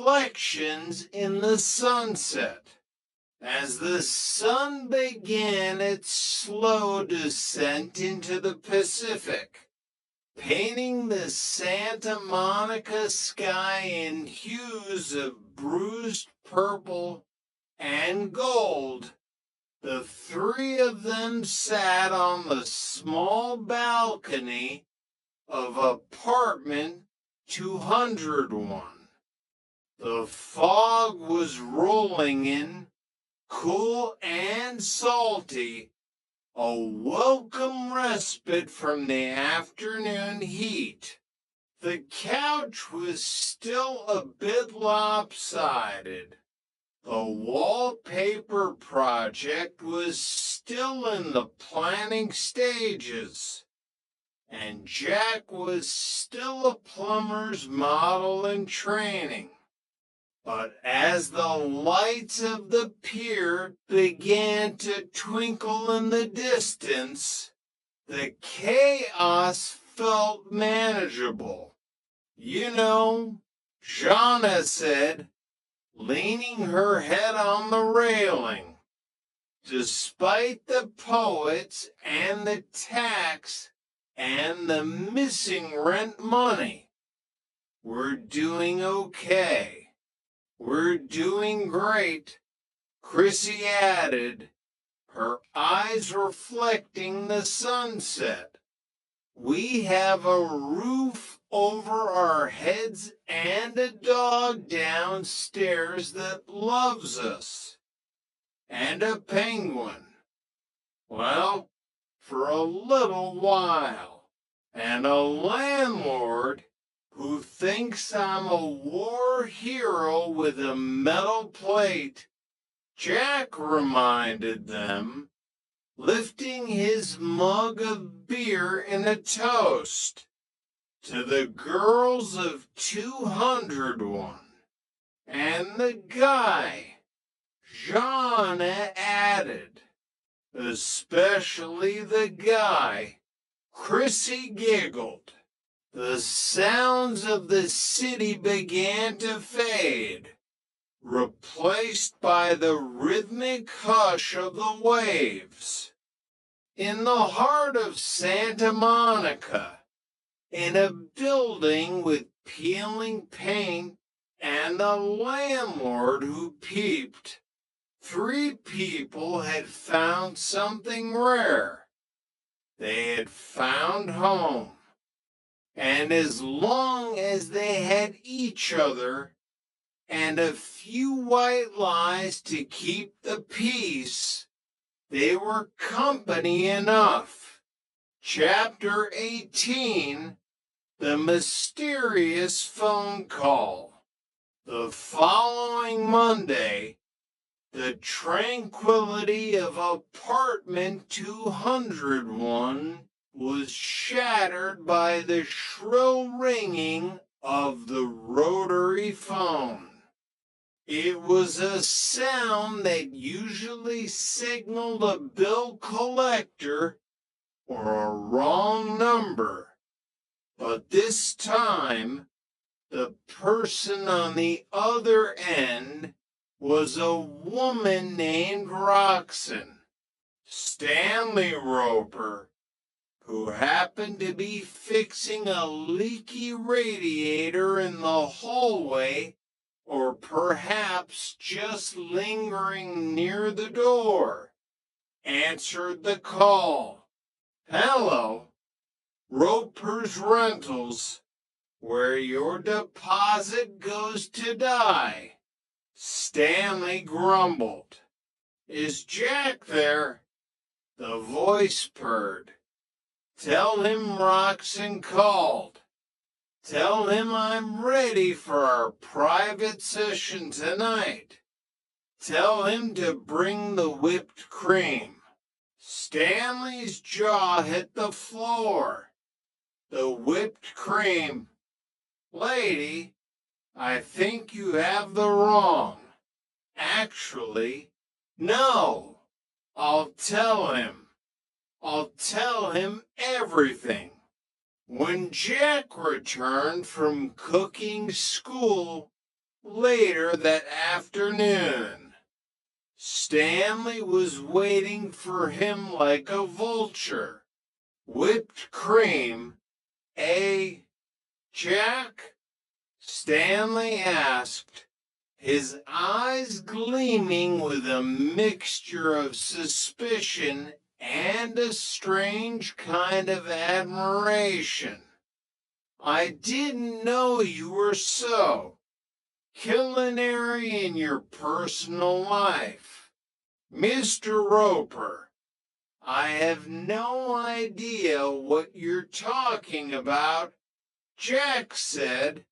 reflections in the sunset. As the sun began its slow descent into the Pacific, painting the Santa Monica sky in hues of bruised purple and gold, the three of them sat on the small balcony of apartment 201. The fog was rolling in, cool and salty, a welcome respite from the afternoon heat. The couch was still a bit lopsided. The wallpaper project was still in the planning stages, and Jack was still a plumber's model in training. But as the lights of the pier began to twinkle in the distance, the chaos felt manageable. You know, Jana said, leaning her head on the railing. Despite the poets and the tax and the missing rent money, we're doing okay. We're doing great, Chrissy added, her eyes reflecting the sunset. We have a roof over our heads and a dog downstairs that loves us. And a penguin. Well, for a little while. And a landlord who thinks I'm a war hero with a metal plate, Jack reminded them, lifting his mug of beer in a toast to the girls of 201. And the guy, Jana added, especially the guy. Chrissy giggled. The sounds of the city began to fade, replaced by the rhythmic hush of the waves. In the heart of Santa Monica, in a building with peeling paint and a landlord who peeped, three people had found something rare. They had found home. And as long as they had each other and a few white lies to keep the peace, they were company enough. Chapter 18, The Mysterious Phone Call. The following Monday, the tranquility of apartment 201 was shattered by the shrill ringing of the rotary phone. It was a sound that usually signaled a bill collector or a wrong number, but this time the person on the other end was a woman named Roxanne. Stanley Roper, who happened to be fixing a leaky radiator in the hallway, or perhaps just lingering near the door, answered the call. Hello, Roper's Rentals, where your deposit goes to die. Stanley grumbled. Is Jack there? The voice purred. Tell him Roxanne called. Tell him I'm ready for our private session tonight. Tell him to bring the whipped cream. Stanley's jaw hit the floor. The whipped cream. Lady, I think you have the wrong. Actually, no. I'll tell him. I'll tell him everything. When Jack returned from cooking school, Later that afternoon, Stanley was waiting for him like a vulture. Whipped cream, eh, Jack? Stanley asked, his eyes gleaming with a mixture of suspicion and a strange kind of admiration. I didn't know you were so culinary in your personal life. Mr. Roper, I have no idea what you're talking about, Jack said,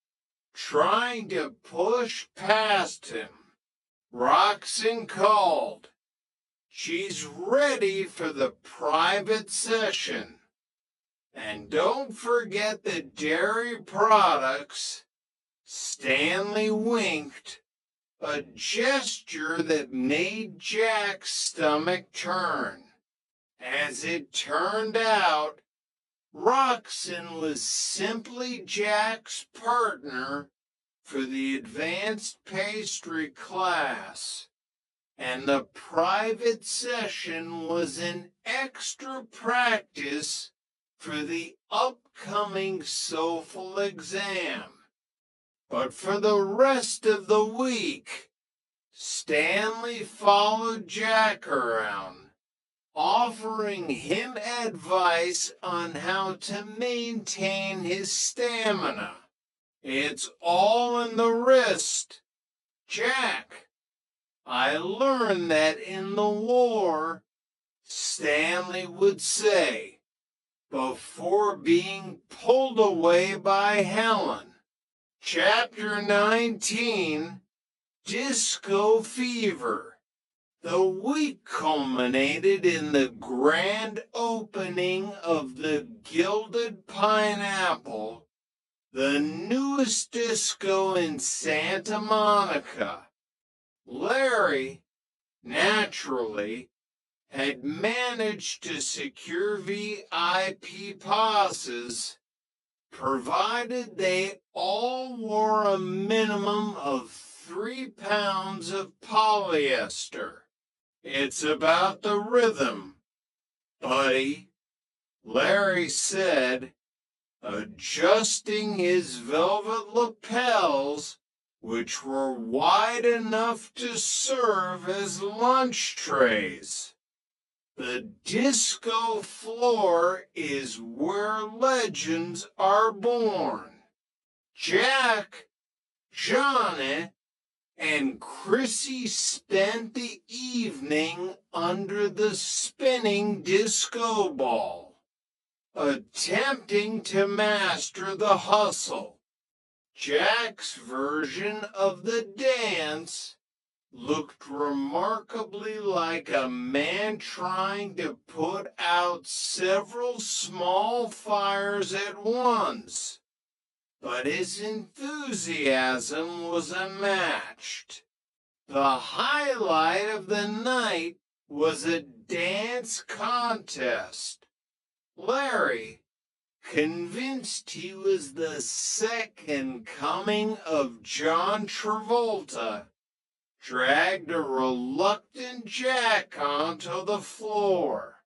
trying to push past him. Roxanne called. She's ready for the private session. And don't forget the dairy products. Stanley winked, a gesture that made Jack's stomach turn. As it turned out, Roxanne was simply Jack's partner for the advanced pastry class, and the private session was an extra practice for the upcoming SOFL exam. But for the rest of the week, Stanley followed Jack around, offering him advice on how to maintain his stamina. It's all in the wrist. Jack, I learned that in the war, Stanley would say, before being pulled away by Helen. Chapter 19, Disco Fever. The week culminated in the grand opening of the Gilded Pineapple, the newest disco in Santa Monica. Larry, naturally, had managed to secure VIP passes, provided they all wore a minimum of 3 pounds of polyester. It's about the rhythm, buddy, Larry said, adjusting his velvet lapels, which were wide enough to serve as lunch trays. The disco floor is where legends are born. Jack, Johnny, and Chrissy spent the evening under the spinning disco ball, attempting to master the hustle. Jack's version of the dance looked remarkably like a man trying to put out several small fires at once, but his enthusiasm was unmatched. The highlight of the night was a dance contest. Larry, convinced he was the second coming of John Travolta, dragged a reluctant Jack onto the floor.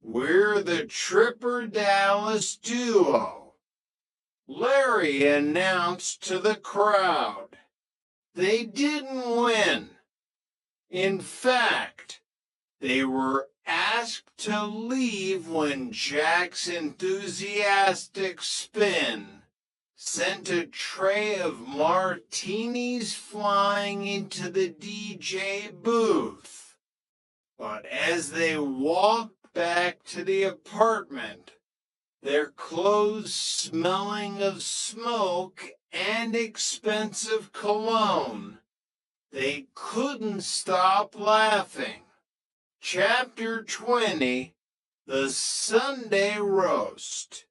We're the Tripper Dallas duo, Larry announced to the crowd. They didn't win. In fact, they were asked to leave when Jack's enthusiastic spin sent a tray of martinis flying into the DJ booth. But as they walked back to the apartment, their clothes smelling of smoke and expensive cologne, they couldn't stop laughing. Chapter 20, The Sunday Roast.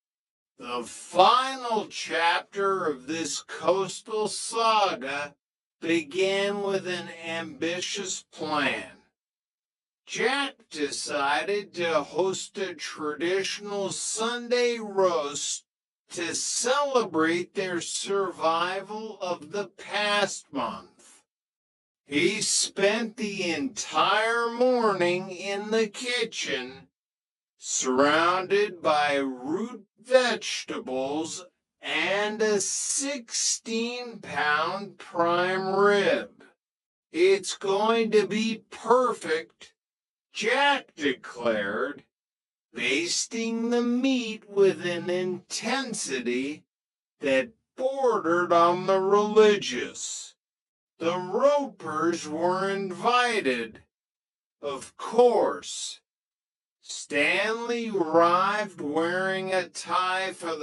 The final chapter of this coastal saga began with an ambitious plan. Jack decided to host a traditional Sunday roast to celebrate their survival of the past month. He spent the entire morning in the kitchen, surrounded by root vegetables and a 16-pound prime rib. It's going to be perfect, Jack declared, basting the meat with an intensity that bordered on the religious. The Ropers were invited, of course. Stanley arrived wearing a tie for the